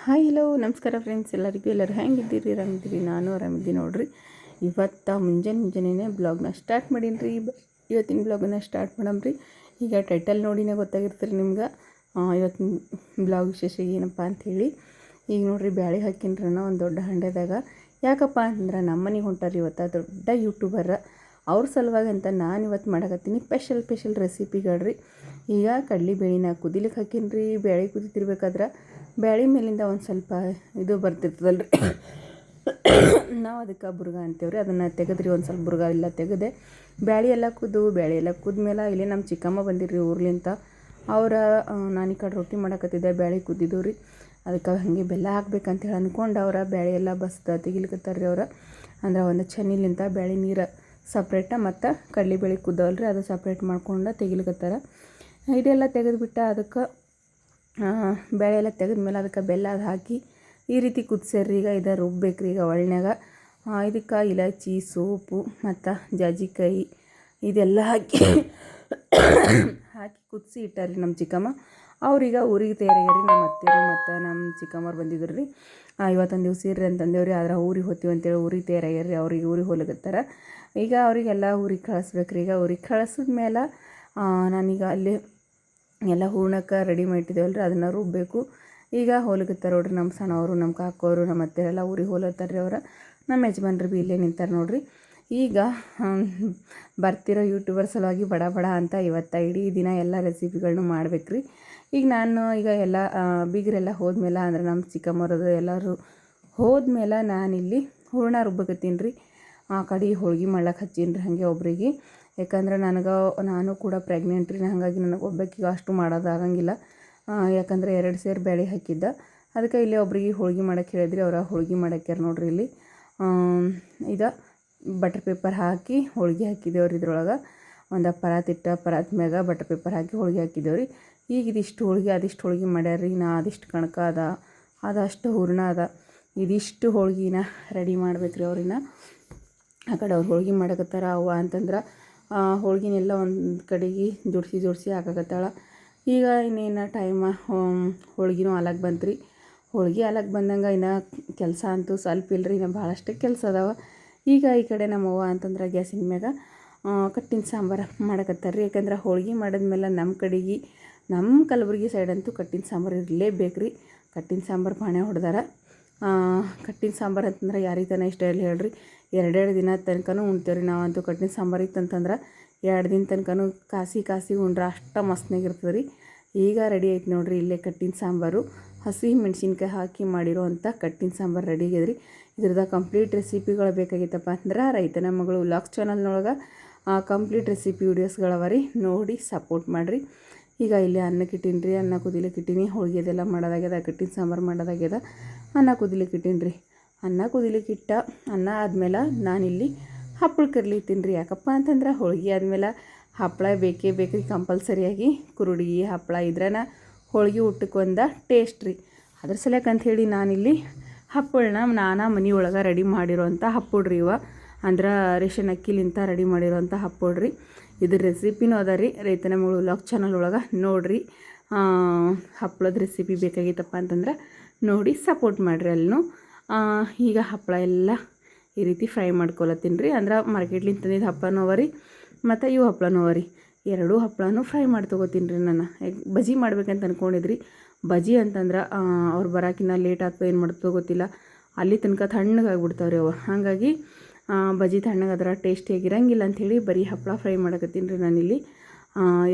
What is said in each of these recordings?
Hi hello ನಮಸ್ಕಾರ friends, ಎಲ್ಲರೂ ಹೆಂಗಿದ್ದೀರಿ? ಆರಾಮಿದ್ದೀರಿ? ನಾನು ಆರಾಮಿದ್ದೀನಿ ನೋಡ್ರಿ. ಇವತ್ತು ಮುಂಜಾನೆ ಬ್ಲಾಗ್ನ ಸ್ಟಾರ್ಟ್ ಮಾಡೀನಿ ರೀ. ಇವತ್ತಿನ ಬ್ಲಾಗನ್ನ ಸ್ಟಾರ್ಟ್ ಮಾಡಮ್ರಿ. ಈಗ ಟೈಟಲ್ ನೋಡಿನೇ ಗೊತ್ತಾಗಿರ್ತೀರಿ ನಿಮ್ಗೆ ಇವತ್ತಿನ ಬ್ಲಾಗ್ ವಿಶೇಷ ಏನಪ್ಪ ಅಂಥೇಳಿ. ಈಗ ನೋಡಿರಿ, ಬ್ಯಾಳೆ ಹಾಕಿನ್ರಿ ಒಂದು ದೊಡ್ಡ ಹಂಡೆದಾಗ. ಯಾಕಪ್ಪ ಅಂತಂದ್ರೆ ನಮ್ಮ ಮನೆಗೆ ಹೊಂಟಾರಿ ಇವತ್ತು ದೊಡ್ಡ ಯೂಟ್ಯೂಬರ್. ಅವ್ರ ಸಲುವಾಗಿ ಅಂತ ನಾನು ಇವತ್ತು ಮಾಡಕತ್ತೀನಿ ಸ್ಪೆಷಲ್ ರೆಸಿಪಿಗಳ್ರಿ. ಈಗ ಕಡ್ಲಿಬೇಳೆನ ಕುದಿಲಿಕ್ಕೆ ಹಾಕಿನ್ರಿ. ಬೇಳೆ ಕುದಿತಿರ್ಬೇಕಾದ್ರೆ ಬ್ಯಾಳೆ ಮೇಲಿಂದ ಒಂದು ಸ್ವಲ್ಪ ಇದು ಬರ್ತಿರ್ತದಲ್ರಿ, ನಾವು ಅದಕ್ಕೆ ಬುರ್ಗ ಅಂತೇವ್ರಿ. ಅದನ್ನು ತೆಗೆದ್ರಿ, ಒಂದು ಸ್ವಲ್ಪ ಬುರ್ಗ ಎಲ್ಲ ತೆಗೆದೆ ಬ್ಯಾಳೆ ಎಲ್ಲ ಕುದ್ಮೇಲೆ ಇಲ್ಲಿ ನಮ್ಮ ಚಿಕ್ಕಮ್ಮ ಬಂದಿರ್ರಿ ಊರ್ಲಿಂತ. ನಾನು ಈ ಕಡೆ ರೊಟ್ಟಿ ಮಾಡಕತ್ತಿದ್ದೆ, ಬ್ಯಾಳೆ ಕುದ್ದಿದ್ದು ರೀ. ಅದಕ್ಕೆ ಹಾಗೆ ಬೆಲ್ಲ ಹಾಕ್ಬೇಕಂತ ಹೇಳಿ ಅಂದ್ಕೊಂಡು ಅವರ ಬ್ಯಾಳೆ ಎಲ್ಲ ತೆಗಿಲಿಕತ್ತಾರ್ರಿ. ಅಂದ್ರೆ ಒಂದು ಚೆನ್ನಿಲಿಂತ ಬ್ಯಾಳೆ ನೀರು ಸಪ್ರೇಟ ಮತ್ತು ಕಡ್ಲಿಬೇಳೆ ಕುದ್ದವಲ್ರಿ ಅದು ಸಪ್ರೇಟ್ ಮಾಡ್ಕೊಂಡು ತೆಗಿಲಿಕತ್ತಾರ. ಇದೆಲ್ಲ ತೆಗೆದುಬಿಟ್ಟು ಅದಕ್ಕೆ ಬೇಳೆ ಎಲ್ಲ ತೆಗೆದ್ಮೇಲೆ ಅದಕ್ಕೆ ಬೆಲ್ಲ ಅದು ಹಾಕಿ ಈ ರೀತಿ ಕುದಿಸ್ಯಾರ್ರಿ. ಈಗ ಇದು ರುಬ್ಬೇಕ್ರಿ. ಈಗ ಒಳ್ಳೆಯಾಗ ಇದಕ್ಕೆ ಇಲಾಚಿ, ಸೋಪು ಮತ್ತು ಜಾಜಿಕಾಯಿ ಇದೆಲ್ಲ ಹಾಕಿ ಕುದಿಸಿ ಇಟ್ಟಾರ್ರಿ ನಮ್ಮ ಚಿಕ್ಕಮ್ಮ. ಅವ್ರೀಗ ಊರಿಗೆ ತಯಾರಾಗ್ಯಾರಿ. ನಮ್ಮ ಅತ್ತೆರು ಮತ್ತು ನಮ್ಮ ಚಿಕ್ಕಮ್ಮವ್ರು ಬಂದಿದ್ರು ರೀ. ಇವತ್ತೊಂದು ದಿವಸ ಇರ್ರಿ ಅಂತಂದೇವ್ರಿ. ಆದ್ರೆ ಊರಿಗೆ ಹೋಗ್ತೀವಿ ಅಂತೇಳಿ ಊರಿಗೆ ತಯಾರಾಗ್ಯಾರಿ. ಅವ್ರಿಗೆ ಊರಿಗೆ ಹೋಗ್ಲಿಕತ್ತಾರ. ಈಗ ಅವರಿಗೆಲ್ಲ ಊರಿಗೆ ಕಳಿಸ್ಬೇಕ್ರಿ. ಈಗ ಊರಿಗೆ ಕಳಿಸಿದ್ಮೇಲೆ ನಾನೀಗ ಅಲ್ಲಿ ಎಲ್ಲ ಹೂರ್ಣಕ್ಕೆ ರೆಡಿ ಮಾಡಿಟ್ಟಿದ್ದೇವಲ್ರಿ, ಅದನ್ನು ರುಬ್ಬಬೇಕು. ಈಗ ಹೋಗ್ಲಿಕತ್ತಾರ ನೋಡ್ರಿ ನಮ್ಮ ಸಣ್ಣವರು, ನಮ್ಮ ಕಾಕೋರು, ನಮ್ಮ ಅತ್ತೆರೆಲ್ಲ ಊರಿಗೆ ಹೋಗ್ಲತ್ತಾರ್ರಿ. ನಮ್ಮ ಯಜಮಾನ್ರು ಭೀ ಇಲ್ಲೇ ನಿಂತಾರೆ ನೋಡ್ರಿ. ಈಗ ಬರ್ತಿರೋ ಯೂಟ್ಯೂಬರ್ ಸಲುವಾಗಿ ಬಡ ಅಂತ ಇವತ್ತು ಇಡೀ ದಿನ ಎಲ್ಲ ರೆಸಿಪಿಗಳನ್ನೂ ಮಾಡ್ಬೇಕ್ರಿ. ಈಗ ನಾನು ಎಲ್ಲ ಬೀಗರೆಲ್ಲ ಹೋದ್ಮೇಲೆ, ಅಂದ್ರೆ ನಮ್ಮ ಚಿಕ್ಕಮ್ಮರದು ಎಲ್ಲರೂ ಹೋದ್ಮೇಲೆ ನಾನಿಲ್ಲಿ ಹೂರ್ಣ ರುಬ್ಬಕತ್ತೀನಿ ರೀ. ಆ ಕಡೆ ಹೋಳ್ಗೆ ಮಾಡ್ಲಕ್ಕೆ ಹಚ್ಚೀನಿ ರೀ ಹಾಗೆ ಒಬ್ರಿಗೆ. ಯಾಕಂದ್ರೆ ನಾನು ಕೂಡ ಪ್ರೆಗ್ನೆಂಟ್ ರೀ. ಹಾಗಾಗಿ ನನಗೆ ಒಬ್ಬಾಕಿಗೆ ಅಷ್ಟು ಮಾಡೋದಾಗಂಗಿಲ್ಲ. ಯಾಕಂದರೆ 2 ಸೇರು ಬೇಳೆ ಹಾಕಿದ್ದ. ಅದಕ್ಕೆ ಇಲ್ಲಿ ಒಬ್ರಿಗೆ ಹೋಳ್ಗೆ ಮಾಡೋಕ್ಕೆ ಹೇಳಿದ್ರಿ. ಅವರ ಹೋಳ್ಗೆ ಮಾಡೋಕ್ಯಾರ ನೋಡ್ರಿ. ಇಲ್ಲಿ ಇದು ಬಟರ್ ಪೇಪರ್ ಹಾಕಿ ಹೋಳ್ಗೆ ಹಾಕಿದ್ದೇವ್ರಿ. ಇದ್ರೊಳಗೆ ಒಂದು ಪರಾತ್ ಮ್ಯಾಗ ಬಟರ್ ಪೇಪರ್ ಹಾಕಿ ಹೋಳ್ಗೆ ಹಾಕಿದ್ದೇವ್ರಿ. ಈಗ ಇದಿಷ್ಟು ಹೋಳ್ಗೆ ಅದಿಷ್ಟು ಹೋಳ್ಗೆ ಮಾಡ್ಯಾರ್ರಿ. ಅದಿಷ್ಟು ಕಣಕ ಅದಷ್ಟು ಹೂರ್ಣ ಇದಿಷ್ಟು ಹೋಳ್ಗಿನ ರೆಡಿ ಮಾಡ್ಬೇಕ್ರಿ. ಆ ಕಡೆ ಅವ್ರು ಹೋಳ್ಗೆ ಮಾಡಕತ್ತಾರ. ಅವ್ವ ಅಂತಂದ್ರೆ ಹೋಳ್ಗಿನೆಲ್ಲ ಒಂದು ಕಡೆಗೆ ಜೋಡಿಸಿ ಹಾಕಕತ್ತಾಳ. ಈಗ ಇನ್ನೇನು ಟೈಮ ಹೋಳ್ಗಿನೂ ಹಾಲಕ್ಕೆ ಬಂತು ರೀ. ಹೋಳ್ಗೆ ಹಾಲಕ್ಕೆ ಬಂದಂಗೆ ಇನ್ನು ಕೆಲಸ ಅಂತೂ ಸ್ವಲ್ಪ ಇಲ್ಲರಿ, ಇನ್ನು ಭಾಳಷ್ಟು ಕೆಲಸ ಅದಾವ. ಈಗ ಈ ಕಡೆ ನಮ್ಮವ್ವ ಅಂತಂದ್ರೆ ಗ್ಯಾಸಿನ ಮ್ಯಾಗ ಕಟ್ಟಿನ ಸಾಂಬಾರು ಮಾಡಕತ್ತಾರ್ರಿ. ಯಾಕಂದ್ರೆ ಹೋಳ್ಗೆ ಮಾಡಿದ್ಮೇಲೆ ನಮ್ಮ ಕಡೆಗೆ ನಮ್ಮ ಕಲಬುರಗಿ ಸೈಡ್ ಅಂತೂ ಕಟ್ಟಿನ ಸಾಂಬಾರು ಇರಲೇಬೇಕು ರೀ. ಕಟ್ಟಿನ ಸಾಂಬಾರು ಪಾಣೆ ಹೊಡೆದಾರ. ಕಟ್ಟಿನ ಸಾಂಬಾರು ಅಂತಂದ್ರೆ ಯಾರಿಗೆ ತಾನೇ ಇಷ್ಟ ಇಲ್ಲ ಹೇಳ್ರಿ. 2 ದಿನ ತನಕನೂ ಉಣ್ತೇವ್ರಿ ನಾವಂತೂ. ಕಟ್ಟಿನ ಸಾಂಬಾರು ಇತ್ತಂತಂದ್ರೆ 2 ದಿನ ತನಕನೂ ಕಾಸಿ ಉಂಡ್ರೆ ಅಷ್ಟು ಮಸ್ತ್ನಾಗಿರ್ತದೆ ರೀ. ಈಗ ರೆಡಿ ಆಯ್ತು ನೋಡ್ರಿ. ಇಲ್ಲೇ ಕಟ್ಟಿನ ಸಾಂಬಾರು ಹಸಿ ಮೆಣಸಿನ್ಕಾಯಿ ಹಾಕಿ ಮಾಡಿರೋ ಅಂಥ ಕಟ್ಟಿನ ಸಾಂಬಾರು ರೆಡಿ ಆಗ್ಯದ್ರಿ. ಇದ್ರದ್ದು ಕಂಪ್ಲೀಟ್ ರೆಸಿಪಿಗಳು ಬೇಕಾಗಿತ್ತಪ್ಪ ಅಂದ್ರೆ ರೈತನ ಮಗಳು ವ್ಲಾಗ್ಸ್ ಚಾನಲ್ನೊಳಗೆ ಕಂಪ್ಲೀಟ್ ರೆಸಿಪಿ ವೀಡಿಯೋಸ್ಗಳವ ರೀ, ನೋಡಿ ಸಪೋರ್ಟ್ ಮಾಡಿರಿ. ಈಗ ಇಲ್ಲಿ ಅನ್ನಕ್ಕೆ ಇಟ್ಟೀನಿ ರೀ. ಅನ್ನ ಕುದಿಲಿಕ್ಕೆ ಇಟ್ಟೀನಿ. ಹೋಳ್ಗೆ ಅದೆಲ್ಲ ಮಾಡೋದಾಗ್ಯದ, ಕಟ್ಟಿನ ಸಾಂಬಾರು ಮಾಡೋದಾಗ್ಯದ. ಅನ್ನ ಕುದಿಲಿಕ್ಕೆ ಇಟ್ಟೀನಿ ರೀ. ಅನ್ನ ಕುದಿಲಿಕ್ಕೆ ಇಟ್ಟ ಅನ್ನ ಆದಮೇಲೆ ನಾನಿಲ್ಲಿ ಹಪ್ಪಳ ಕರ್ಲಿತ್ತೀನಿ ರೀ. ಯಾಕಪ್ಪ ಅಂತಂದ್ರೆ ಹೋಳ್ಗೆ ಆದಮೇಲೆ ಹಪ್ಪಳ ಬೇಕೇ ರೀ ಕಂಪಲ್ಸರಿಯಾಗಿ. ಕುರುಡಿ ಹಪ್ಪಳ ಇದ್ರನ ಹೋಳ್ಗೆ ಊಟಕ್ಕೆ ಒಂದು ಟೇಸ್ಟ್ ರೀ. ಅದ್ರ ಸಲಕ್ಕೆ ಅಂಥೇಳಿ ನಾನಿಲ್ಲಿ ಹಪ್ಪಳನ ಮನೆಯೊಳಗೆ ರೆಡಿ ಮಾಡಿರೋಂಥ ಹಪ್ಪಳ ರೀ. ಅಂದ್ರೆ ರೇಷನ್ ಅಕ್ಕಿಲಿಂತ ರೆಡಿ ಮಾಡಿರೋಂಥ ಹಪ್ಪಳ ರೀ. ಇದ್ರ ರೆಸಿಪಿನೂ ಅದ ರೀ ರೈತನ ಮಗಳು ವ್ಲಾಗ್ ಚಾನಲ್ ಒಳಗೆ ನೋಡಿರಿ. ಹಪ್ಪಳದ ರೆಸಿಪಿ ಬೇಕಾಗಿತ್ತಪ್ಪ ಅಂತಂದ್ರೆ ನೋಡಿ ಸಪೋರ್ಟ್ ಮಾಡಿರಿ ಅಲ್ಲೂ. ಈಗ ಹಪ್ಪಳ ಎಲ್ಲ ಈ ರೀತಿ ಫ್ರೈ ಮಾಡ್ಕೊಳತ್ತೀನಿ ರೀ. ಅಂದ್ರೆ ಮಾರ್ಕೆಟ್ಲಿಂದ ತಂದಿದ್ದು ಹಪ್ಪಳನೂ ಅವ ರೀ ಮತ್ತು ಇವು ಹಪ್ಪಳನೂ ಅವ ರೀ. 2 ಹಪ್ಪಳನೂ ಫ್ರೈ ಮಾಡಿ ತೊಗೋತೀನಿ ರೀ. ನಾನು ಬಜ್ಜಿ ಮಾಡ್ಬೇಕಂತ ಅಂದ್ಕೊಂಡಿದ್ರಿ. ಬಜ್ಜಿ ಅಂತಂದ್ರೆ ಅವ್ರು ಬರೋಕಿನ್ನ ಲೇಟ್ ಆಗ್ತದೆ, ಏನು ಮಾಡ್ತೋ ಗೊತ್ತಿಲ್ಲ. ಅಲ್ಲಿ ತನಕ ತಣ್ಣಗಾಗ್ಬಿಡ್ತಾವ್ರಿ ಅವು. ಹಾಗಾಗಿ ಬಜ್ಜಿ ತಣ್ಣಗಾದ್ರೆ ಟೇಸ್ಟಿಯಾಗಿರಂಗಿಲ್ಲ ಅಂಥೇಳಿ ಬರೀ ಹಪ್ಪಳ ಫ್ರೈ ಮಾಡಕತ್ತೀನಿ ರೀ. ನಾನಿಲ್ಲಿ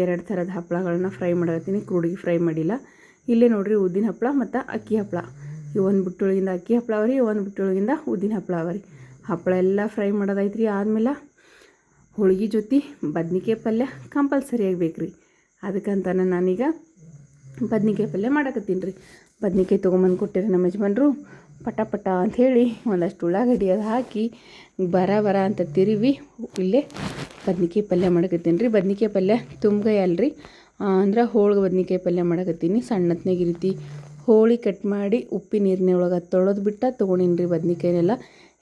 2 ಥರದ ಹಪ್ಪಳಗಳನ್ನ ಫ್ರೈ ಮಾಡಕತ್ತೀನಿ. ಕ್ರೂಡಿಗೆ ಫ್ರೈ ಮಾಡಿಲ್ಲ. ಇಲ್ಲೇ ನೋಡಿರಿ ಉದ್ದಿನ ಹಪ್ಪಳ ಮತ್ತು ಅಕ್ಕಿ ಹಪ್ಪಳ. ಒಂದು ಬುಟ್ಟೊಳಗಿಂದ ಅಕ್ಕಿ ಹಪ್ಪಳ ಅವ ರೀ, ಒಂದು ಬುಟ್ಟೊಳಗಿಂದ ಉದ್ದಿನ ಹಪ್ಪಳ ಅವ ರೀ. ಹಪ್ಪಳ ಎಲ್ಲ ಫ್ರೈ ಮಾಡೋದೈತೆ ರೀ. ಆದಮೇಲೆ ಹೋಳ್ಗೆ ಜೊತೆ ಬದ್ನಿಕಾಯಿ ಪಲ್ಯ ಕಂಪಲ್ಸರಿಯಾಗಿ ಬೇಕು ರೀ. ಅದಕ್ಕಂತಾನೆ ನಾನೀಗ ಬದ್ನಿಕಾಯಿ ಪಲ್ಯ ಮಾಡಕತ್ತೀನಿ ರೀ. ಬದ್ನಿಕಾಯಿ ತೊಗೊಂಬಂದು ಕೊಟ್ಟಿರಿ ನಮ್ಮ ಯಜಮಾನ್ರು. ಪಟ ಅಂಥೇಳಿ ಒಂದಷ್ಟು ಉಳ್ಳಾಗಡ್ಡಿ ಅದು ಹಾಕಿ ಬರ ಅಂತ ತಿರುವಿ ಇಲ್ಲೇ ಬದ್ನಿಕಾಯಿ ಪಲ್ಯ ಮಾಡಕತ್ತೀನಿ ರೀ. ಬದ್ನಿಕಾಯಿ ಪಲ್ಯ ತುಂಬಗಾಯಿ ಅಲ್ರಿ, ಅಂದ್ರೆ ಹೋಳ್ಗೆ ಬದ್ನಿಕಾಯಿ ಪಲ್ಯ ಮಾಡಕತ್ತೀನಿ. ಸಣ್ಣತ್ನಾಗ ಈ ರೀತಿ ಹೋಳಿ ಕಟ್ ಮಾಡಿ ಉಪ್ಪಿನ ನೀರಿನೊಳಗೆ ತೊಳೆದ್ಬಿಟ್ಟು ತೊಗೊಂಡಿನಿ ರೀ ಬದ್ನಿಕಾಯಿನೆಲ್ಲ.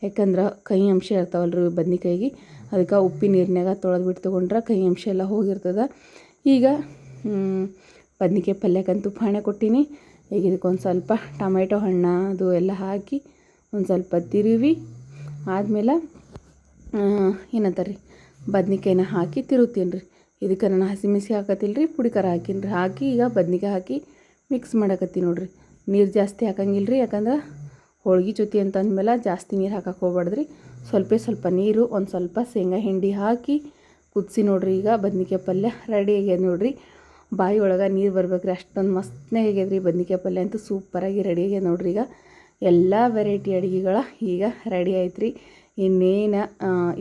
ಯಾಕಂದ್ರೆ ಕಹಿ ಅಂಶ ಇರ್ತಾವಲ್ರಿ ಬದ್ನಿಕಾಯಿಗೆ. ಅದಕ್ಕೆ ಉಪ್ಪಿನ ನೀರಿನಾಗ ತೊಳೆದ್ಬಿಟ್ಟು ತೊಗೊಂಡ್ರೆ ಕಹಿ ಅಂಶ ಎಲ್ಲ ಹೋಗಿರ್ತದೆ. ಈಗ ಬದ್ನಿಕಾಯಿ ಪಲ್ಯಕ್ಕಂತೂ ಪಾಣೆ ಕೊಟ್ಟೀನಿ. ಈಗ ಇದಕ್ಕೊಂದು ಸ್ವಲ್ಪ ಟೊಮೆಟೊ ಹಣ್ಣು ಅದು ಎಲ್ಲ ಹಾಕಿ ಒಂದು ಸ್ವಲ್ಪ ತಿರುವಿ ಆದಮೇಲೆ ಏನಂತಾರೆ ರೀ ಬದ್ನಿಕಾಯಿನ ಹಾಕಿ ತಿರುಗ್ತೀನಿ ರೀ. ಇದಕ್ಕೆ ನಾನು ಹಸಿಮೆಣಸಿಗೆ ಹಾಕತ್ತಿಲ್ಲ ರೀ, ಪುಡಿ ಖಾರ ಹಾಕೀನಿ ರೀ. ಹಾಕಿ ಈಗ ಬದ್ನಿಕಾಯಿ ಹಾಕಿ ಮಿಕ್ಸ್ ಮಾಡಕತ್ತೀನಿ ನೋಡಿರಿ. ನೀರು ಜಾಸ್ತಿ ಹಾಕಂಗಿಲ್ಲ ರೀ, ಯಾಕಂದ್ರೆ ಹೋಳ್ಗೆ ಜೊತೆ ಅಂತಂದ್ಮೇಲೆ ಜಾಸ್ತಿ ನೀರು ಹಾಕಕ್ಕೆ ಹೋಗ್ಬಾರ್ದ್ರಿ. ಸ್ವಲ್ಪ ನೀರು ಒಂದು ಸ್ವಲ್ಪ ಶೇಂಗಾ ಹಿಂಡಿ ಹಾಕಿ ಕುದಿಸಿ ನೋಡಿರಿ. ಈಗ ಬದ್ನಿಕಾಯಿ ಪಲ್ಯ ರೆಡಿ ಆಗ್ಯದ ನೋಡಿರಿ. ಬಾಯಿ ಒಳಗೆ ನೀರು ಬರ್ಬೇಕ್ರಿ, ಅಷ್ಟೊಂದು ಮಸ್ತ್ನಾಗ ಆಗ್ಯದ ರೀ ಬದ್ನಿಕಾಯಿ ಪಲ್ಯ ಅಂತೂ ಸೂಪರಾಗಿ ರೆಡಿ ಆಗ್ಯದ ನೋಡಿರಿ. ಈಗ ಎಲ್ಲ ವೆರೈಟಿ ಅಡುಗೆಗಳ ಈಗ ರೆಡಿ ಆಯ್ತು ರೀ. ಇನ್ನೇನು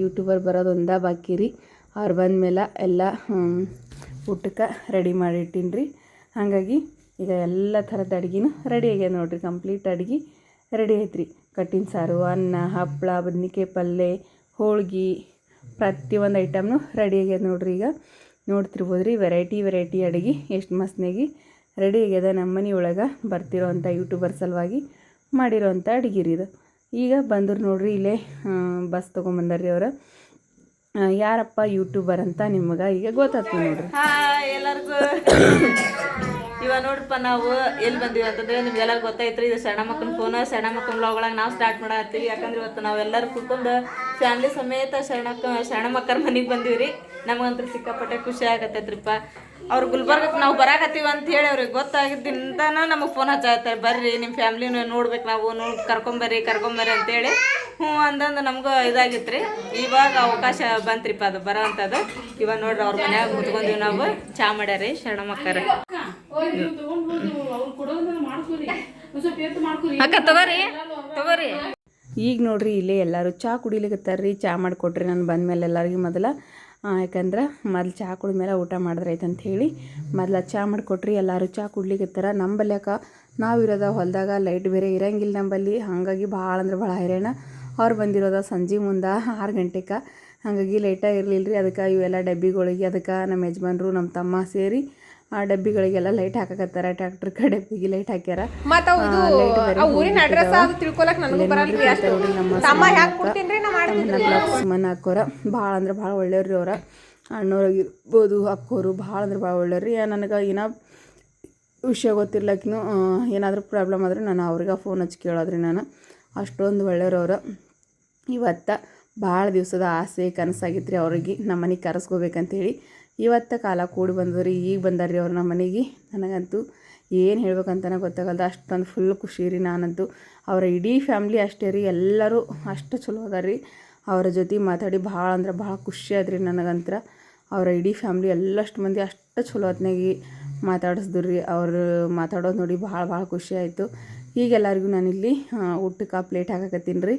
ಯೂಟ್ಯೂಬರ್ ಬರೋದು ಒಂದೇ ಬಾಕಿ ರೀ. ಅವ್ರು ಬಂದಮೇಲೆ ಎಲ್ಲ ಊಟಕ್ಕೆ ರೆಡಿ ಮಾಡಿಟ್ಟಿನಿ ರೀ. ಹಾಗಾಗಿ ಈಗ ಎಲ್ಲ ಥರದ ಅಡುಗೆನೂ ರೆಡಿ ಆಗ್ಯದ ನೋಡಿರಿ. ಕಂಪ್ಲೀಟ್ ಅಡುಗೆ ರೆಡಿ ಐತೆ ರೀ. ಕಟ್ಟಿನ ಸಾರು, ಅನ್ನ, ಹಪ್ಪಳ, ಬದ್ನಿಕಾಯಿ ಪಲ್ಯ, ಹೋಳ್ಗೆ ಪ್ರತಿಯೊಂದು ಐಟಮ್ನು ರೆಡಿ ಆಗ್ಯದ ನೋಡಿರಿ. ಈಗ ನೋಡ್ತಿರ್ಬೋದು ರೀ, ವೆರೈಟಿ ಅಡುಗೆ ಎಷ್ಟು ಮಸ್ತ್ನಾಗಿ ರೆಡಿ ಆಗ್ಯದ. ನಮ್ಮ ಮನೆ ಒಳಗೆ ಬರ್ತಿರೋವಂಥ ಯೂಟ್ಯೂಬರ್ ಸಲುವಾಗಿ ಮಾಡಿರೋವಂಥ ಅಡುಗೆ ರೀ ಇದು. ಈಗ ಬಂದರು ನೋಡಿರಿ, ಇಲ್ಲೇ ಬಸ್ ತೊಗೊಂಬಂದಾರ್ರಿ ಅವರು. ಯಾರಪ್ಪ ಯೂಟ್ಯೂಬರ್ ಅಂತ ನಿಮಗೆ ಈಗ ಗೊತ್ತಾಗ್ತದೆ ನೋಡಿರಿ. ಎಲ್ಲರಿಗೂ ಇವಾಗ ನೋಡ್ರಪ್ಪ, ನಾವು ಎಲ್ಲಿ ಬಂದೀವಿ ಅಂತಂದ್ರೆ ನಿಮ್ಗೆಲ್ಲರಿಗೂ ಗೊತ್ತಾಯ್ತು ರೀ. ಇದು ಸಣ್ಣ ಮಕ್ಕನ ಫೋನು, ಸಣ್ಣ ಮಕ್ಕನ ವ್ಲಾಗ್ ಒಳಗೆ ನಾವು ಸ್ಟಾರ್ಟ್ ಮಾಡತ್ತೀವಿ. ಯಾಕಂದ್ರೆ ಇವತ್ತು ನಾವೆಲ್ಲರೂ ಕುತ್ಕೊಂಡು ಫ್ಯಾಮ್ಲಿ ಸಮೇತ ಸಣ್ಣ ಮಕ್ಕಳ ಮನೆಗೆ ಬಂದೀವಿ ರೀ. ನಮಗಂತೂ ಸಿಕ್ಕಾಪಟ್ಟೆ ಖುಷಿ ಆಗತ್ತೈತ್ರಿಪ್ಪ. ಅವ್ರು ಗುಲ್ಬರ್ಗಕ್ಕೆ ನಾವು ಬರಾಕತ್ತೀವಿ ಅಂತ ಹೇಳಿ ಅವ್ರಿಗೆ ಗೊತ್ತಾಗಿದ್ದರಿಂದನೂ ನಮಗೆ ಫೋನ್ ಹಚ್ಚಾತಾರೆ, ಬರ್ರಿ ನಿಮ್ಮ ಫ್ಯಾಮ್ಲಿನ ನೋಡ್ಬೇಕು, ನಾವು ಕರ್ಕೊಂಬರ್ರಿ ಅಂತೇಳಿ ಅಂದಂದು ನಮಗೂ ಇದಾಗಿತ್ತು ರೀ. ಇವಾಗ ಅವಕಾಶ ಬಂತ್ರಿಪ್ಪ ಅದು ಬರೋ ಅಂಥದ್ದು. ಇವಾಗ ನೋಡ್ರಿ ಅವ್ರ ಮನ್ಯಾಗ ಕುತ್ಕೊಂಡ್ವಿ ನಾವು, ಚಾ ಮಾಡ್ಯಾರಿ ಸಣ್ಣ ಮಕ್ಕಳ. ಅಕ್ಕ ತಗೋರಿ. ಈಗ ನೋಡ್ರಿ ಇಲ್ಲೇ ಎಲ್ಲರೂ ಚಹಾ ಕುಡಿಲಿಕತ್ತಾರ್ರಿ. ಚಹಾ ಮಾಡಿಕೊಟ್ರಿ ನಾನು ಬಂದಮೇಲೆ ಎಲ್ಲರಿಗೂ ಮೊದಲು. ಯಾಕಂದ್ರೆ ಮೊದಲು ಚಹಾ ಕುಡಿದ್ಮೇಲೆ ಊಟ ಮಾಡಿದ್ರೆ ಐತೆ ಅಂಥೇಳಿ ಮೊದಲು ಚಹಾ ಮಾಡಿಕೊಟ್ರಿ. ಎಲ್ಲರೂ ಚಹಾ ಕುಡ್ಲಿಕತ್ತಾರ. ನಂಬಲ್ಯಾಕ ನಾವಿರೋದ ಹೊಲದಾಗ ಲೈಟ್ ಬೇರೆ ಇರಂಗಿಲ್ಲ ನಂಬಲ್ಲಿ. ಹಾಗಾಗಿ ಭಾಳ ಅಂದ್ರೆ ಭಾಳ ಹೈರಾಣ. ಅವ್ರು ಬಂದಿರೋದ ಸಂಜೆ ಮುಂದೆ 6 ಗಂಟೆಗೆ. ಹಾಗಾಗಿ ಲೈಟಾಗಿ ಇರಲಿಲ್ಲ ರೀ. ಅದಕ್ಕೆ ಇವೆಲ್ಲ ಡಬ್ಬಿಗಳಿಗೆ ಅದಕ್ಕೆ ನಮ್ಮ ಯಜಮಾನ್ರು ನಮ್ಮ ತಮ್ಮ ಸೇರಿ ಆ ಡಬ್ಬಿಗಳಿಗೆಲ್ಲ ಲೈಟ್ ಹಾಕಕತ್ತಾರ. ಟ್ರ್ಯಾಕ್ಟರ್ಗೆ ಡಬ್ಬಿಗೆ ಲೈಟ್ ಹಾಕ್ಯಾರ. ಸುಮ್ಮನೆ ಹಾಕೋರ ಭಾಳ ಅಂದ್ರೆ ಭಾಳ ಒಳ್ಳೆಯವ್ರಿ. ಅವ್ರ ಅಣ್ಣವ್ರಾಗಿರ್ಬೋದು, ಅಕ್ಕೋರು ಭಾಳ ಅಂದ್ರೆ ಭಾಳ ಒಳ್ಳೆಯವ್ರಿ. ನನಗೆ ಏನೋ ವಿಷಯ ಗೊತ್ತಿರ್ಲಕ್ಕಿನೂ ಏನಾದರೂ ಪ್ರಾಬ್ಲಮ್ ಆದ್ರೆ ನಾನು ಅವ್ರಿಗೆ ಫೋನ್ ಹಚ್ಚಿ ಕೇಳೋದ್ರಿ. ನಾನು ಅಷ್ಟೊಂದು ಒಳ್ಳೆಯವ್ರವ್ರು. ಇವತ್ತು ಭಾಳ ದಿವಸದ ಆಸೆ ಕನಸಾಗಿತ್ತು ರೀ ಅವ್ರಿಗೆ ನಮ್ಮ ಮನೆಗೆ ಕರೆಸ್ಕೋಬೇಕಂತೇಳಿ. ಇವತ್ತು ಕಾಲ ಕೂಡಿ ಬಂದವ್ರಿ. ಈಗ ಬಂದಾರ್ರಿ ಅವ್ರು ನಮ್ಮ ಮನೆಗೆ. ನನಗಂತೂ ಏನು ಹೇಳ್ಬೇಕಂತನೇ ಗೊತ್ತಾಗಲ್ದು, ಅಷ್ಟೊಂದು ಫುಲ್ ಖುಷಿ ರೀ. ನಾನಂತೂ ಅವರ ಇಡೀ ಫ್ಯಾಮ್ಲಿ ಅಷ್ಟೇ ರೀ, ಎಲ್ಲರೂ ಅಷ್ಟು ಚಲೋ ಅದ ರೀ. ಅವರ ಜೊತೆ ಮಾತಾಡಿ ಭಾಳ ಅಂದ್ರೆ ಭಾಳ ಖುಷಿ ಆದ್ರಿ ನನಗಂತ್ರ. ಅವರ ಇಡೀ ಫ್ಯಾಮ್ಲಿ ಎಲ್ಲಷ್ಟು ಮಂದಿ ಅಷ್ಟು ಚಲೋ ಹೊತ್ನಾಗಿ ಮಾತಾಡಿಸಿದ್ರು ರೀ. ಅವ್ರು ಮಾತಾಡೋದು ನೋಡಿ ಭಾಳ ಖುಷಿ ಆಯಿತು. ಈಗ ಎಲ್ಲರಿಗೂ ನಾನಿಲ್ಲಿ ಊಟಕ್ಕೆ ಪ್ಲೇಟ್ ಹಾಕಕತ್ತೀನಿ ರೀ.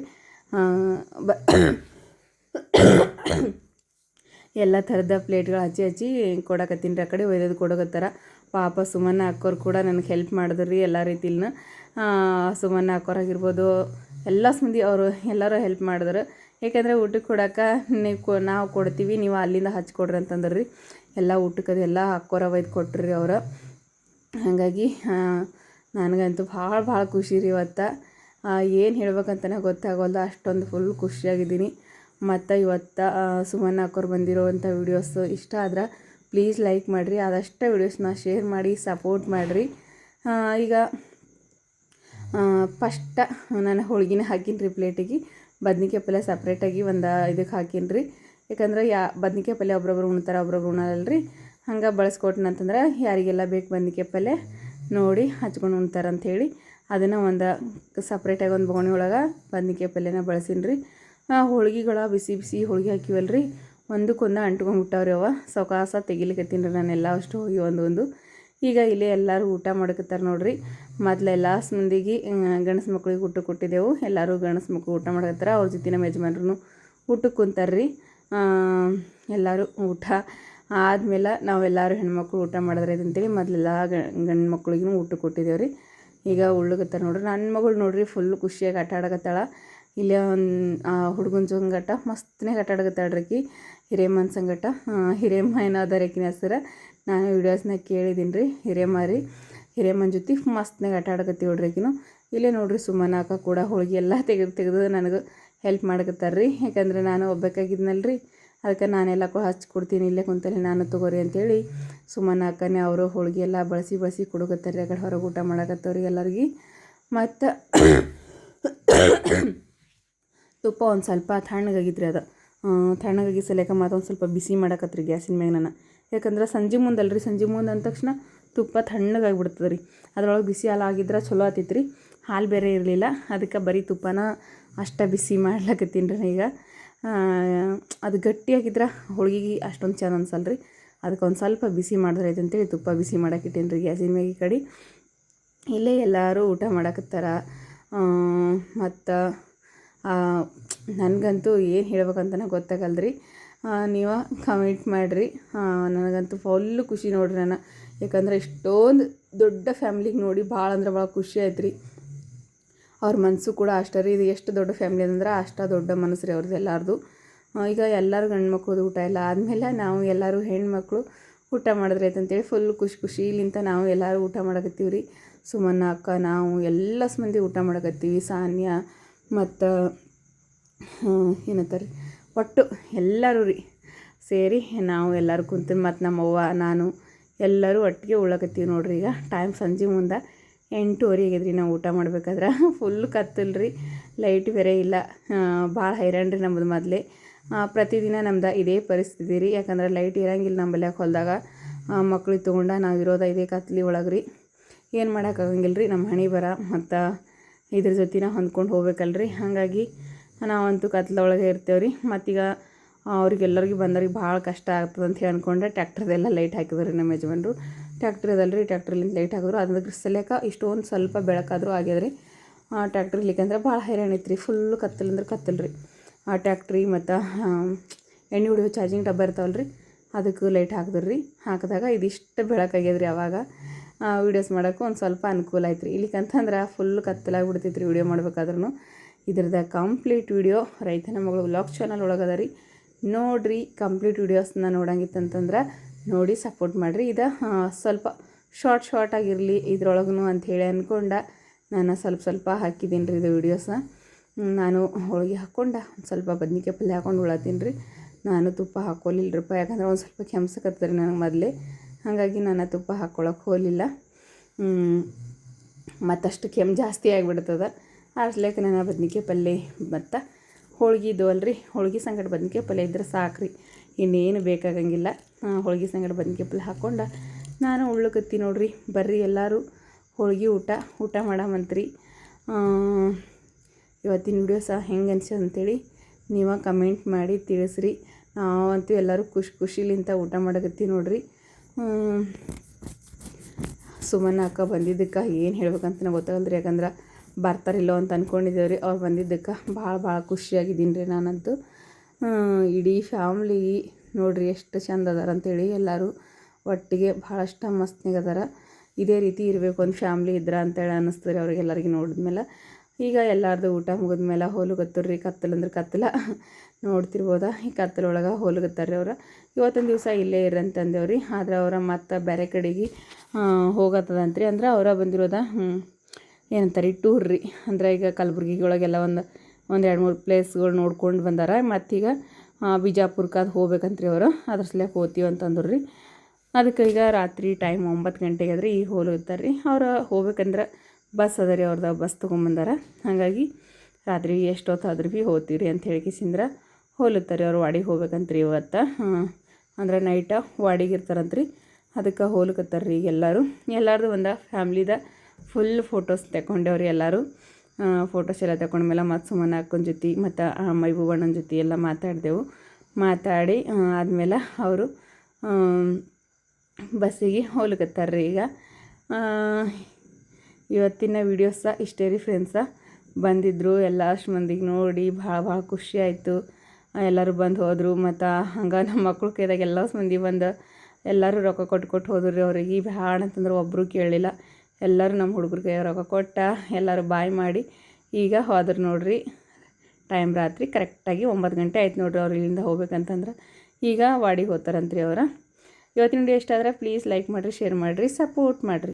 ಎಲ್ಲ ಥರದ ಪ್ಲೇಟ್ಗಳು ಹಚ್ಚಿ ಕೊಡಕತ್ತೀನಿ ರೀ. ಆ ಕಡೆ ಒಯ್ದದ್ದು ಕೊಡಕತ್ತಾರ. ಪಾಪ ಸುಮನ್ನ ಅಕ್ಕೋರು ಕೂಡ ನನಗೆ ಹೆಲ್ಪ್ ಮಾಡಿದ್ರು ರೀ ಎಲ್ಲ ರೀತಿಲೂ. ಸುಮನ್ನ ಅಕ್ಕೋರಾಗಿರ್ಬೋದು, ಎಲ್ಲ ಮಂದಿ ಅವರು ಎಲ್ಲರೂ ಹೆಲ್ಪ್ ಮಾಡಿದ್ರು. ಯಾಕೆಂದರೆ ಊಟಕ್ಕೆ ಕೊಡೋಕೆ ನಾವು ಕೊಡ್ತೀವಿ, ನೀವು ಅಲ್ಲಿಂದ ಹಚ್ಕೊಡ್ರಿ ಅಂತಂದ್ರೆ ರೀ. ಎಲ್ಲ ಊಟಕ್ಕೆ ಎಲ್ಲ ಅಕ್ಕೋರ ಒಯ್ದು ಕೊಟ್ರಿ ರೀ ಅವರು. ಹಾಗಾಗಿ ನನಗಂತೂ ಭಾಳ ಖುಷಿ ರೀ ಇವತ್ತು. ಏನು ಹೇಳ್ಬೇಕಂತನೇ ಗೊತ್ತಾಗೋಲ್ಲ, ಅಷ್ಟೊಂದು ಫುಲ್ ಖುಷಿಯಾಗಿದ್ದೀನಿ. ಮತ್ತು ಇವತ್ತು ಸುಮನ್ನ ಅಕ್ಕೋರು ಬಂದಿರೋವಂಥ ವೀಡಿಯೋಸ್ ಇಷ್ಟ ಆದ್ರೆ ಪ್ಲೀಸ್ ಲೈಕ್ ಮಾಡಿರಿ. ಆದಷ್ಟು ವೀಡಿಯೋಸ್ನ ಶೇರ್ ಮಾಡಿ ಸಪೋರ್ಟ್ ಮಾಡಿರಿ. ಈಗ ಫಸ್ಟ್ ನಾನು ಹೋಳ್ಗಿನ ಹಾಕೀನಿ ರೀ ಪ್ಲೇಟಿಗೆ. ಬದ್ನಿಕಾಯಿ ಪಲ್ಯ ಸಪ್ರೇಟಾಗಿ ಒಂದು ಇದಕ್ಕೆ ಹಾಕೀನಿ ರೀ. ಯಾಕಂದ್ರೆ ಬದ್ನಿಕಾಯಿ ಪಲ್ಯ ಒಬ್ರೊಬ್ರು ಉಣ್ತಾರೆ, ಒಬ್ರೊಬ್ರು ಉಣ್ಣಲ್ಲ ರೀ. ಹಂಗೆ ಬಳಸ್ಕೊಟ್ನಂತಂದ್ರೆ ಯಾರಿಗೆಲ್ಲ ಬೇಕು ಬದ್ನಿಕಾಯಿ ಪಲ್ಯ ನೋಡಿ ಹಚ್ಕೊಂಡು ಉಣ್ತಾರೆ ಅಂಥೇಳಿ ಅದನ್ನು ಒಂದು ಸಪ್ರೇಟಾಗಿ ಒಂದು ಬೊಗಣಿ ಒಳಗೆ ಬದ್ನಿಕಾಯಿ ಪಲ್ಯನ ಬಳಸೀನಿ ರೀ. ಹೋಳ್ಗೆಗಳ ಬಿಸಿ ಹೋಳ್ಗೆ ಹಾಕಿವಲ್ರಿ, ಒಂದಕ್ಕೊಂದು ಅಂಟ್ಕೊಂಡ್ಬಿಟ್ಟವ್ರಿ. ಅವ ಸೌಕಾಸ ತೆಗಿಲಿಕತ್ತೀನಿ ರೀ ನಾನೆಲ್ಲ ಅಷ್ಟು ಹೋಗಿ ಒಂದು. ಈಗ ಇಲ್ಲಿ ಎಲ್ಲರೂ ಊಟ ಮಾಡಕತ್ತಾರೆ ನೋಡ್ರಿ. ಮೊದಲೆಲ್ಲ ಮಂದಿಗೆ ಗಂಡಸು ಮಕ್ಳಿಗೆ ಊಟ ಕೊಟ್ಟಿದ್ದೆವು. ಎಲ್ಲರೂ ಗಂಡಸು ಮಕ್ಕಳು ಊಟ ಮಾಡಕತ್ತಾರೆ. ಅವ್ರ ಜೊತೆ ನಮ್ಮ ಯಜಮಾನ್ರು ಊಟಕ್ಕೆ ಕುಂತಾರೆ ರೀ. ಎಲ್ಲರೂ ಊಟ ಆದಮೇಲೆ ನಾವೆಲ್ಲರೂ ಹೆಣ್ಮಕ್ಳು ಊಟ ಮಾಡಿದ್ರೆ ಅಂತೇಳಿ ಮೊದಲೆಲ್ಲ ಗಂಡು ಮಕ್ಳಿಗೂ ಊಟ ಕೊಟ್ಟಿದ್ದೇವೆ ರೀ. ಈಗ ಉಳ್ಳುಕತ್ತಾರೆ ನೋಡ್ರಿ. ನನ್ನ ಮಗಳು ನೋಡ್ರಿ ಫುಲ್ ಖುಷಿಯಾಗಿ ಆಟ ಆಡಕತ್ತಾಳ. ಇಲ್ಲೇ ಒಂದು ಹುಡುಗನ ಸಂಗಟ ಮಸ್ತನೇ ಆಟ ಆಡಕತ್ತಾಳ್ರಿ. ಹಿರೇಮ್ಮನ ಸಂಗಟ. ಹಿರೇಮ್ಮ ಏನಾದ್ರೆ ಆಕಿನ ಹೆಸರು. ನಾನು ವೀಡಿಯೋಸ್ನಾಗ ಕೇಳಿದ್ದೀನಿ ರೀ. ಹಿರೇಮ್ಮನ ಜೊತೆ ಮಸ್ತನಾಗ ಆಟ ಆಡಕತ್ತೀವಿ ನೋಡ್ರಿ ಆಕಿನು. ಇಲ್ಲೇ ನೋಡ್ರಿ ಸುಮ್ಮನ ಅಕ್ಕ ಕೂಡ ಹೋಳ್ಗೆ ಎಲ್ಲ ತೆಗೆದು ನನಗೆ ಹೆಲ್ಪ್ ಮಾಡಕತ್ತಾರೆ ರೀ. ಯಾಕಂದರೆ ನಾನು ಒಬ್ಬಕ್ಕಾಗಿದ್ನಲ್ಲ ರೀ, ಅದಕ್ಕೆ ನಾನೆಲ್ಲ ಹಚ್ಕೊಡ್ತೀನಿ ಇಲ್ಲೇ ಕುಂತಲ್ಲಿ ನಾನು ತೊಗೋರಿ ಅಂತೇಳಿ ಸುಮ್ಮನೆ ಅಕ್ಕನೇ ಅವರು ಹೋಳಿಗೆ ಎಲ್ಲ ಬಳಸಿ ಕೊಡಕತ್ತಾರೆ ಆ ಕಡೆ ಹೊರಗೆ ಊಟ ಮಾಡಕತ್ತವ್ರಿ ಎಲ್ಲರಿಗೆ. ಮತ್ತು ತುಪ್ಪ ಒಂದು ಸ್ವಲ್ಪ ತಣ್ಣಗಾಗಿದ್ರಿ ಅದು ತಣ್ಣಗಾಗಿ ಸಲೇಕ ಮತ್ತೊಂದು ಸ್ವಲ್ಪ ಬಿಸಿ ಮಾಡಕತ್ರಿ ಗ್ಯಾಸಿನ ಮ್ಯಾಗ ನಾನು. ಯಾಕಂದ್ರೆ ಸಂಜೆ ಮುಂದಲ್ರಿ, ಸಂಜೆ ಮುಂದೆ ಅಂದ ತಕ್ಷಣ ತುಪ್ಪ ತಣ್ಣಗಾಗಿಬಿಡ್ತದೆ ರೀ. ಅದ್ರೊಳಗೆ ಬಿಸಿ ಹಾಲು ಆಗಿದ್ರೆ ಚಲೋ ಆತಿತ್ತು ರೀ. ಹಾಲು ಬೇರೆ ಇರಲಿಲ್ಲ, ಅದಕ್ಕೆ ಬರೀ ತುಪ್ಪನ ಅಷ್ಟು ಬಿಸಿ ಮಾಡ್ಲಕತ್ತೀನಿ ರೀ ಈಗ. ಅದು ಗಟ್ಟಿಯಾಗಿದ್ರೆ ಹೋಳಿಗೆ ಅಷ್ಟೊಂದು ಚೆಂದ ಅನ್ಸಲ್ಲ ರೀ. ಅದಕ್ಕೆ ಒಂದು ಸ್ವಲ್ಪ ಬಿಸಿ ಮಾಡಿದ್ರೆ ಐತೆ ಅಂತೇಳಿ ತುಪ್ಪ ಬಿಸಿ ಮಾಡಾಕಿಟ್ಟೇನಿ ರೀ ಗ್ಯಾಸಿನ ಮ್ಯಾಗ. ಈ ಕಡೆ ಇಲ್ಲೇ ಎಲ್ಲರೂ ಊಟ ಮಾಡಕತ್ತಾರ. ಮತ್ತು ನನಗಂತೂ ಏನು ಹೇಳ್ಬೇಕಂತನೇ ಗೊತ್ತಾಗಲ್ರಿ. ನೀವು ಕಮೆಂಟ್ ಮಾಡಿರಿ. ನನಗಂತೂ ಫುಲ್ಲು ಖುಷಿ ನೋಡಿರಿ ನಾನು. ಯಾಕಂದ್ರೆ ಇಷ್ಟೊಂದು ದೊಡ್ಡ ಫ್ಯಾಮ್ಲಿಗೆ ನೋಡಿ ಭಾಳ ಅಂದ್ರೆ ಭಾಳ ಖುಷಿ ಆಯ್ತು ರೀ. ಅವ್ರ ಮನಸ್ಸು ಕೂಡ ಅಷ್ಟೇ ರೀ. ಇದು ಎಷ್ಟು ದೊಡ್ಡ ಫ್ಯಾಮ್ಲಿ ಅಂದ್ರೆ ಅಷ್ಟು ದೊಡ್ಡ ಮನಸ್ಸು ರೀ ಅವ್ರದ್ದು ಎಲ್ಲರದು. ಈಗ ಎಲ್ಲರೂ ಗಂಡು ಮಕ್ಳದ್ದು ಊಟ ಎಲ್ಲ ಆದಮೇಲೆ ನಾವು ಎಲ್ಲರೂ ಹೆಣ್ಮಕ್ಳು ಊಟ ಮಾಡಿದ್ರೆ ಅಂತೇಳಿ ಫುಲ್ ಖುಷಿಲಿಂತ ನಾವು ಎಲ್ಲರೂ ಊಟ ಮಾಡಕತ್ತೀವಿ ರೀ. ಸುಮನ್ನ ಅಕ್ಕ ನಾವು ಎಲ್ಲ ಮಂದಿ ಊಟ ಮಾಡಕತ್ತೀವಿ. ಸಾನ್ಯಾ ಮತ್ತು ಏನಂತಾರೆ ಒಟ್ಟು ಎಲ್ಲರೂ ರೀ ಸೇರಿ ನಾವು ಎಲ್ಲರೂ ಕುಂತು ಮತ್ತು ನಮ್ಮವ್ವ ನಾನು ಎಲ್ಲರೂ ಒಟ್ಟಿಗೆ ಉಳ್ಳಕತ್ತೀವಿ ನೋಡ್ರಿ. ಈಗ ಟೈಮ್ ಸಂಜೆ ಮುಂದೆ 8:30 ಆಗ್ಯದ್ರಿ. ನಾವು ಊಟ ಮಾಡ್ಬೇಕಾದ್ರೆ ಫುಲ್ ಕತ್ತಲ್ರಿ, ಲೈಟ್ ಬೇರೆ ಇಲ್ಲ. ಭಾಳ ಹೈರಾಣ ರೀ ನಮ್ಮದು ಮೊದಲೇ. ಪ್ರತಿದಿನ ನಮ್ದು ಇದೇ ಪರಿಸ್ಥಿತಿ ರೀ. ಯಾಕಂದ್ರೆ ಲೈಟ್ ಇರೋಂಗಿಲ್ಲ ನಮ್ಮಲ್ಲಿ ಹೊಲದಾಗ. ಮಕ್ಳಿಗೆ ತೊಗೊಂಡು ನಾವು ಇರೋದು ಇದೇ ಕತ್ಲಿ ಒಳಗೆ ರೀ. ಏನು ಮಾಡೋಕ್ಕಾಗಂಗಿಲ್ಲ ರೀ, ನಮ್ಮ ಹಣೆ ಬರ ಮತ್ತು ಇದ್ರ ಜೊತೆ ಹೊಂದ್ಕೊಂಡು ಹೋಗ್ಬೇಕಲ್ರಿ. ಹಾಗಾಗಿ ನಾವಂತೂ ಕತ್ಲೊಳಗೆ ಇರ್ತೇವೆ ರೀ. ಮತ್ತೀಗ ಅವ್ರಿಗೆಲ್ಲರಿಗೂ ಬಂದವ್ರಿಗೆ ಭಾಳ ಕಷ್ಟ ಆಗ್ತದೆ ಅಂತ ಹೇಳಿ ಅಂದ್ಕೊಂಡೆ ಟ್ಯಾಕ್ಟ್ರದೆಲ್ಲ ಲೈಟ್ ಹಾಕಿದ್ರು ರೀ ನಮ್ಮ ಯಜಮಾನ್ರು. ಟ್ಯಾಕ್ಟ್ರ್ ಅದಲ್ರಿ, ಟ್ಯಾಕ್ಟ್ರಲಿಂದ ಲೈಟ್ ಹಾಕಿದ್ರು. ಅದ್ರ ಸಲೇಕ ಇಷ್ಟೊಂದು ಸ್ವಲ್ಪ ಬೆಳಕಾದರೂ ಆಗ್ಯದ ರೀ. ಟ್ಯಾಕ್ಟ್ರ್ ಇರ್ಲಿಕ್ಕಂದ್ರೆ ಭಾಳ ಹೈರಾಣ ಐತ್ರಿ. ಫುಲ್ಲು ಕತ್ತಲಂದ್ರೆ ಕತ್ತಲ್ರಿ. ಟ್ಯಾಕ್ಟ್ರಿ ಮತ್ತು ಎಣ್ಣೆ ಹೊಡಿಯೋ ಚಾರ್ಜಿಂಗ್ ಡಬ್ಬ ಇರ್ತಾವಲ್ಲ ರೀ, ಅದಕ್ಕೆ ಲೈಟ್ ಹಾಕಿದ್ರಿ ರೀ. ಹಾಕಿದಾಗ ಇದಿಷ್ಟು ಬೆಳಕಾಗ್ಯದ್ರಿ. ಆವಾಗ ವೀಡಿಯೋಸ್ ಮಾಡೋಕ್ಕೂ ಒಂದು ಸ್ವಲ್ಪ ಅನುಕೂಲ ಆಯ್ತು ರೀ. ಇಲ್ಲಿಕಂತಂದ್ರೆ ಫುಲ್ ಕತ್ತಲಾಗ್ಬಿಡ್ತೈತೆ ರೀ ವಿಡಿಯೋ ಮಾಡ್ಬೇಕಾದ್ರೂ. ಇದ್ರದ್ದು ಕಂಪ್ಲೀಟ್ ವಿಡಿಯೋ ರೈತನ ಮಗಳು ವ್ಲಾಗ್ ಚಾನಲ್ ಒಳಗದ ರೀ. ನೋಡಿರಿ, ಕಂಪ್ಲೀಟ್ ವೀಡಿಯೋಸ್ನ ನೋಡಂಗಿತ್ತಂತಂದ್ರೆ ನೋಡಿ ಸಪೋರ್ಟ್ ಮಾಡಿರಿ. ಇದು ಸ್ವಲ್ಪ ಶಾರ್ಟ್ ಆಗಿರಲಿ ಇದ್ರೊಳಗೂ ಅಂಥೇಳಿ ಅಂದ್ಕೊಂಡು ನಾನು ಸ್ವಲ್ಪ ಹಾಕಿದ್ದೀನಿ ರೀ ಇದು ವೀಡಿಯೋಸ. ನಾನು ಹೋಳಿಗೆ ಹಾಕ್ಕೊಂಡು ಒಂದು ಸ್ವಲ್ಪ ಬದ್ನಿಕಾಯಿ ಪಲ್ಯ ಹಾಕ್ಕೊಂಡು ಉಳತ್ತೀನಿ ರೀ. ನಾನು ತುಪ್ಪ ಹಾಕ್ಕೊಲಿಲ್ಲರಪ್ಪ, ಯಾಕಂದ್ರೆ ಒಂದು ಸ್ವಲ್ಪ ಕೆಮ್ಸಕತ್ತರಿ ನನಗೆ ಮೊದಲೇ. ಹಾಗಾಗಿ ನಾನು ತುಪ್ಪ ಹಾಕ್ಕೊಳಕ್ಕೆ ಹೋಗಲಿಲ್ಲ. ಮತ್ತಷ್ಟು ಕೆಮ್ಮು ಜಾಸ್ತಿ ಆಗಿಬಿಡ್ತದೆ. ಅರ್ಸ್ಲೇಕ ನಾನು ಬದ್ನಿಕಾಯಿ ಪಲ್ಯ ಮತ್ತು ಹೋಳ್ಗೆ ಇದ್ದವಲ್ರಿ, ಹೋಳ್ಗೆ ಸಂಗಡ ಬದ್ನಿಕಾಯಿ ಪಲ್ಯ ಇದ್ರೆ ಸಾಕ್ರಿ, ಇನ್ನೇನು ಬೇಕಾಗಂಗಿಲ್ಲ. ಹೋಳ್ಗೆ ಸಂಗಡ ಬದ್ನಿಕಾಯಿ ಪಲ್ಯ ಹಾಕ್ಕೊಂಡು ನಾನು ಉಳ್ಳಕತ್ತಿ ನೋಡ್ರಿ. ಬರ್ರಿ ಎಲ್ಲರೂ ಹೋಳ್ಗೆ ಊಟ ಮಾಡಮಂತ್ರಿ. ಇವತ್ತಿನ ವಿಡಿಯೋ ಸಹ ಹೆಂಗೆ ಅನ್ಸದ ಅಂತೇಳಿ ನೀವು ಕಮೆಂಟ್ ಮಾಡಿ ತಿಳಿಸ್ರಿ. ನಾವಂತೂ ಎಲ್ಲರೂ ಖುಷಿಲಿಂತ ಊಟ ಮಾಡಕತ್ತೀವಿ ನೋಡ್ರಿ. ಸುಮನ್ನ ಅಕ್ಕ ಬಂದಿದ್ದಕ್ಕೆ ಏನು ಹೇಳ್ಬೇಕಂತ ಗೊತ್ತಾಗಲ್ರಿ. ಯಾಕಂದ್ರೆ ಬರ್ತಾರಿಲ್ಲೋ ಅಂತ ಅಂದ್ಕೊಂಡಿದ್ದೇವೆ ರೀ. ಅವ್ರು ಬಂದಿದ್ದಕ್ಕೆ ಭಾಳ ಖುಷಿಯಾಗಿದ್ದೀನಿ ರೀ ನಾನಂತೂ. ಇಡೀ ಫ್ಯಾಮ್ಲಿ ನೋಡಿರಿ ಎಷ್ಟು ಚಂದ ಅದಾರ ಅಂತೇಳಿ. ಎಲ್ಲರೂ ಒಟ್ಟಿಗೆ ಭಾಳಷ್ಟು ಮಸ್ತ್ನಾಗ ಅದಾರ. ಇದೇ ರೀತಿ ಇರಬೇಕು ಒಂದು ಫ್ಯಾಮ್ಲಿ ಇದ್ರೆ ಅಂತೇಳಿ ಅನ್ನಿಸ್ತದೆ ರೀ ಅವ್ರಿಗೆಲ್ಲರಿಗೆ ನೋಡಿದ್ಮೇಲೆ. ಈಗ ಎಲ್ಲರದು ಊಟ ಮುಗಿದ್ಮೇಲೆ ಹೋಲುಗತ್ತರ್ರಿ. ಕತ್ತಲಂದ್ರೆ ಕತ್ತಲ ನೋಡ್ತಿರ್ಬೋದ. ಈ ಕತ್ತಲೊಳಗೆ ಹೋಲುಗತ್ತಾರ್ರಿ ಅವ್ರು. ಇವತ್ತೊಂದು ದಿವಸ ಇಲ್ಲೇ ಇರ್ರಿ ಅಂತಂದೇವ್ರಿ. ಆದ್ರೆ ಅವ್ರ ಮತ್ತು ಬೇರೆ ಕಡೆಗೆ ಹೋಗತ್ತದಂತ್ರಿ. ಅಂದ್ರೆ ಅವರ ಬಂದಿರೋದ ಏನಂತಾರೆ ಟೂರ್ ರೀ. ಅಂದರೆ ಈಗ ಕಲಬುರ್ಗಿ ಒಳಗೆಲ್ಲ ಒಂದು 2-3 ಪ್ಲೇಸ್ಗಳು ನೋಡ್ಕೊಂಡು ಬಂದಾರ. ಮತ್ತೀಗ ಬಿಜಾಪುರಕ್ಕೆ ಅದು ಹೋಗ್ಬೇಕಂತ್ರಿ ಅವರು. ಅದ್ರ ಸಲಕ್ಕೆ ಹೋಗ್ತೀವಿ ಅಂತಂದ್ರು ರೀ. ಅದಕ್ಕೆ ಈಗ ರಾತ್ರಿ ಟೈಮ್ 9 ಗಂಟೆಗೆ ಆದ್ರಿ ಈಗ ಹೋಗ್ತಾರೆ ರೀ. ಅವ್ರು ಹೋಗ್ಬೇಕಂದ್ರೆ ಬಸ್ ಅದ ರೀ, ಅವ್ರದ್ದು ಬಸ್ ತೊಗೊಂಬಂದಾರ. ಹಾಗಾಗಿ ರಾತ್ರಿ ಎಷ್ಟೊತ್ತಾದ್ರೂ ಭೀ ಹೋಗ್ತೀವಿ ರೀ ಅಂತ ಹೇಳಿಕಿಸಿಂದ್ರೆ ಹೋಲುತ್ತಾರೆ ಅವ್ರು. ವಾಡಿಗೆ ಹೋಗ್ಬೇಕಂತ್ರಿ ಇವತ್ತು. ಅಂದ್ರೆ ನೈಟ ವಾಡಿಗೆ ಇರ್ತಾರಂತ್ರಿ. ಅದಕ್ಕೆ ಹೋಲಕತ್ತಾರ ರೀ ಎಲ್ಲರದು ಒಂದು ಫ್ಯಾಮ್ಲಿದ ಫುಲ್ ಫೋಟೋಸ್ ತಗೊಂಡೇವ್ರಿ ಎಲ್ಲರೂ. ಫೋಟೋಸ್ ಎಲ್ಲ ತಗೊಂಡ್ಮೇಲೆ ಮತ್ತು ಸುಮನ ಅಕ್ಕನ ಜೊತೆ ಮತ್ತು ಮೈಬೂಬಣ್ಣನ ಜೊತೆ ಎಲ್ಲ ಮಾತಾಡಿ ಆದಮೇಲೆ ಅವರು ಬಸ್ಸಿಗೆ ಹೋಗ್ಲಿಕತ್ತಾರ್ರಿ. ಈಗ ಇವತ್ತಿನ ವೀಡಿಯೋಸ ಇಷ್ಟೇ ರೀ ಫ್ರೆಂಡ್ಸ. ಬಂದಿದ್ದರು ಎಲ್ಲ ಅಷ್ಟು ಮಂದಿಗೆ ನೋಡಿ ಭಾಳ ಖುಷಿ ಆಯಿತು. ಎಲ್ಲರೂ ಬಂದು ಹೋದರು. ಮತ್ತು ಹಂಗೆ ನಮ್ಮ ಮಕ್ಕಳು ಕೈದಾಗ ಎಲ್ಲ ಮಂದಿ ಬಂದು ಎಲ್ಲರೂ ರೊಕ್ಕ ಕೊಟ್ಟು ಹೋದ್ರು ರೀ ಅವ್ರಿಗೆ. ಭಾಳ ಅಂತಂದ್ರೆ ಒಬ್ಬರು ಕೇಳಲಿಲ್ಲ. ಎಲ್ಲರೂ ನಮ್ಮ ಹುಡುಗರು ಕೈಯಾಗ ರೊಕ್ಕ ಕೊಟ್ಟ ಎಲ್ಲರೂ ಬಾಯ್ ಮಾಡಿ ಈಗ ಹೋದ್ರು ನೋಡ್ರಿ. ಟೈಮ್ ರಾತ್ರಿ ಕರೆಕ್ಟಾಗಿ 9 ಗಂಟೆ ಆಯ್ತು ನೋಡ್ರಿ. ಅವ್ರು ಇಲ್ಲಿಂದ ಹೋಗ್ಬೇಕಂತಂದ್ರೆ ಈಗ ವಾಡಿಗೆ ಹೋಗ್ತಾರಂತ್ರಿ ಅವ್ರು. ಇವತ್ತಿನ ವಿಡಿಯೋ ಇಷ್ಟ ಆದರೆ ಪ್ಲೀಸ್ ಲೈಕ್ ಮಾಡಿರಿ, ಶೇರ್ ಮಾಡಿರಿ, ಸಪೋರ್ಟ್ ಮಾಡಿರಿ.